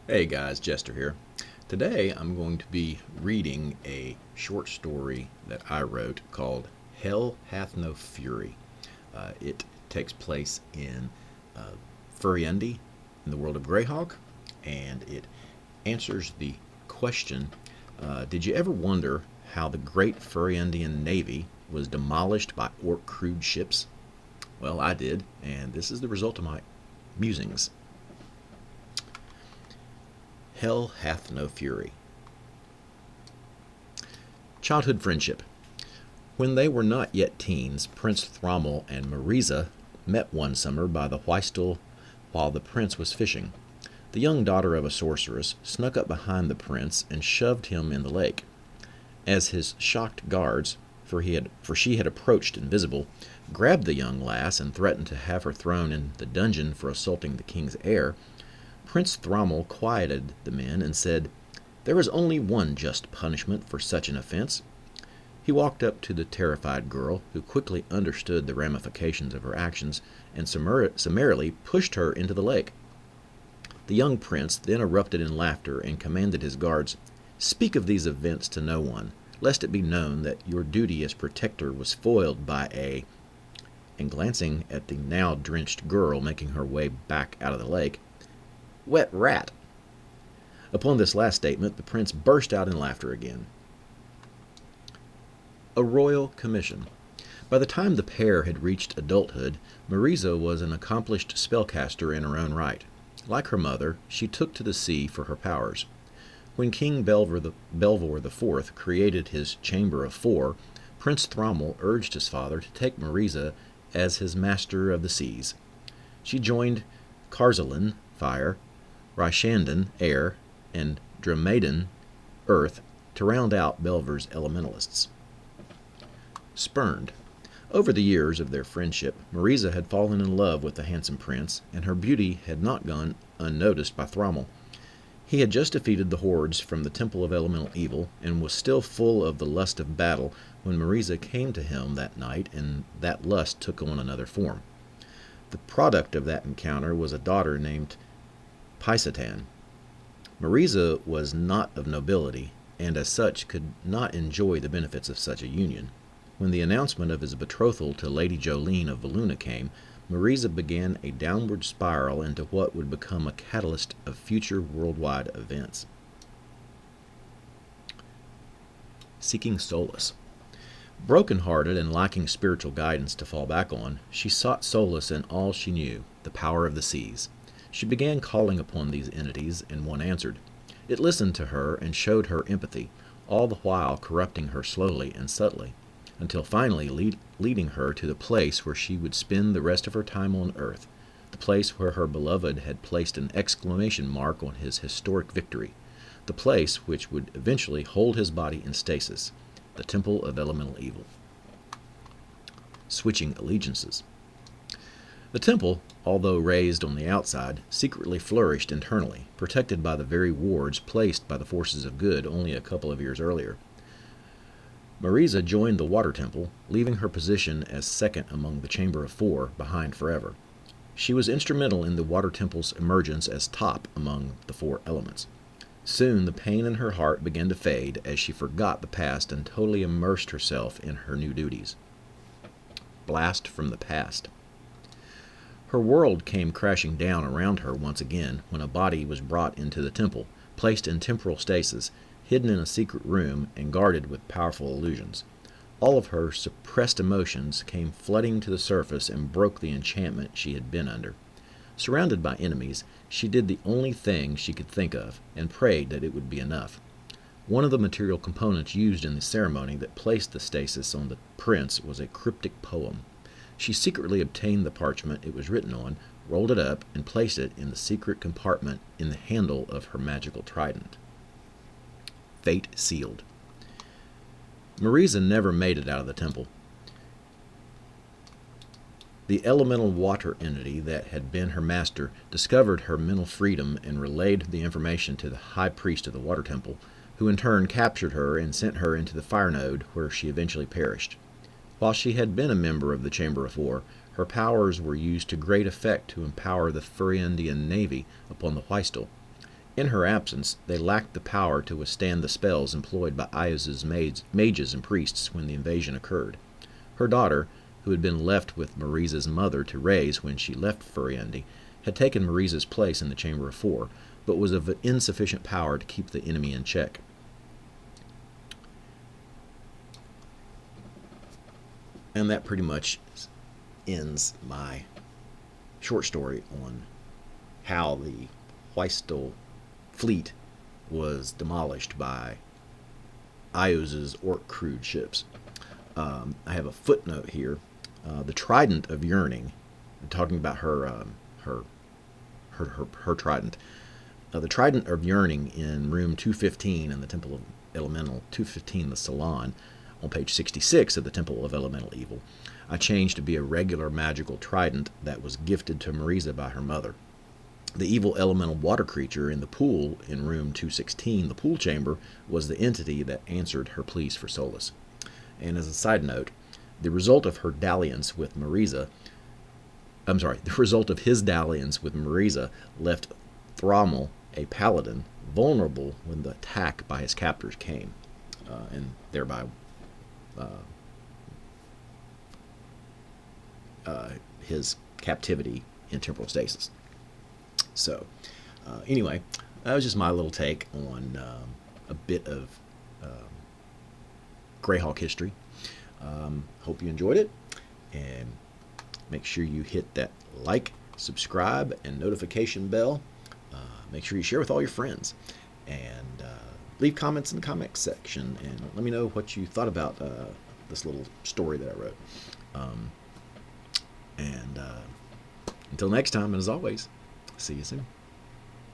Hey guys, Jester here. Today I'm going to be reading a short story that I wrote called Hell Hath No Fury. It takes place in uh, Furiundi in the world of Greyhawk, and it answers the question, did you ever wonder how the great Furiundian navy was demolished by orc crewed ships? Well, I did, and this is the result of my musings. Hell hath no fury. Childhood friendship. When they were not yet teens, Prince Thrommel and Marisa met one summer by the Whistle while the prince was fishing. The young daughter of a sorceress snuck up behind the prince and shoved him in the lake. As his shocked guards, for she had approached invisible, grabbed the young lass and threatened to have her thrown in the dungeon for assaulting the king's heir, Prince Thrommel quieted the men and said, "There is only one just punishment for such an offense." He walked up to the terrified girl, who quickly understood the ramifications of her actions, and summarily pushed her into the lake. The young prince then erupted in laughter and commanded his guards, "Speak of these events to no one, lest it be known that your duty as protector was foiled by a—" and glancing at the now drenched girl making her way back out of the lake, "wet rat." Upon this last statement, the prince burst out in laughter again. A royal commission. By the time the pair had reached adulthood, Marisa was an accomplished spellcaster in her own right. Like her mother, she took to the sea for her powers. When King Belvoir IV created his Chamber of Four, Prince Thrommel urged his father to take Marisa as his master of the seas. She joined Carzalin, fire, Ryshandan, air, and Dramaden, earth, to round out Belvor's elementalists. Spurned. Over the years of their friendship, Marisa had fallen in love with the handsome prince, and her beauty had not gone unnoticed by Thrommel. He had just defeated the hordes from the Temple of Elemental Evil, and was still full of the lust of battle when Marisa came to him that night, and that lust took on another form. The product of that encounter was a daughter named Paisatan. Marisa was not of nobility, and as such could not enjoy the benefits of such a union. When the announcement of his betrothal to Lady Jolene of Valuna came, Marisa began a downward spiral into what would become a catalyst of future worldwide events. Seeking solace. Broken-hearted and lacking spiritual guidance to fall back on, she sought solace in all she knew, the power of the seas. She began calling upon these entities, and one answered. It listened to her and showed her empathy, all the while corrupting her slowly and subtly, until finally leading her to the place where she would spend the rest of her time on earth, the place where her beloved had placed an exclamation mark on his historic victory, the place which would eventually hold his body in stasis, the Temple of Elemental Evil. Switching allegiances. The temple, although raised on the outside, secretly flourished internally, protected by the very wards placed by the forces of good only a couple of years earlier. Marisa joined the Water Temple, leaving her position as second among the Chamber of Four behind forever. She was instrumental in the Water Temple's emergence as top among the four elements. Soon the pain in her heart began to fade as she forgot the past and totally immersed herself in her new duties. Blast from the past. Her world came crashing down around her once again when a body was brought into the temple, placed in temporal stasis, hidden in a secret room, and guarded with powerful illusions. All of her suppressed emotions came flooding to the surface and broke the enchantment she had been under. Surrounded by enemies, she did the only thing she could think of, and prayed that it would be enough. One of the material components used in the ceremony that placed the stasis on the prince was a cryptic poem. She secretly obtained the parchment it was written on, rolled it up, and placed it in the secret compartment in the handle of her magical trident. Fate sealed. Marisa never made it out of the temple. The elemental water entity that had been her master discovered her mental freedom and relayed the information to the high priest of the water temple, who in turn captured her and sent her into the fire node, where she eventually perished. While she had been a member of the Chamber of Four, her powers were used to great effect to empower the Furiundian navy upon the Whistle. In her absence, they lacked the power to withstand the spells employed by Ios's mages and priests when the invasion occurred. Her daughter, who had been left with Marisa's mother to raise when she left Furiendi, had taken Marisa's place in the Chamber of Four, but was of insufficient power to keep the enemy in check. And that pretty much ends my short story on how the Huaistal fleet was demolished by Ios's orc crewed ships. I have a footnote here. The Trident of Yearning, talking about her trident. The Trident of Yearning in room 215 in the Temple of Elemental, 215 the Salon, on page 66 of the Temple of Elemental Evil, I changed to be a regular magical trident that was gifted to Marisa by her mother. The evil elemental water creature in the pool in room 216, the pool chamber, was the entity that answered her pleas for solace. And as a side note, the result of his dalliance with Marisa left Thrommel, a paladin, vulnerable when the attack by his captors came, and thereby his captivity in temporal stasis. So, anyway, that was just my little take on a bit of Greyhawk history. Hope you enjoyed it, and make sure you hit that like, subscribe, and notification bell. Make sure you share with all your friends, and leave comments in the comments section, and let me know what you thought about this little story that I wrote. And until next time, and as always, see you soon.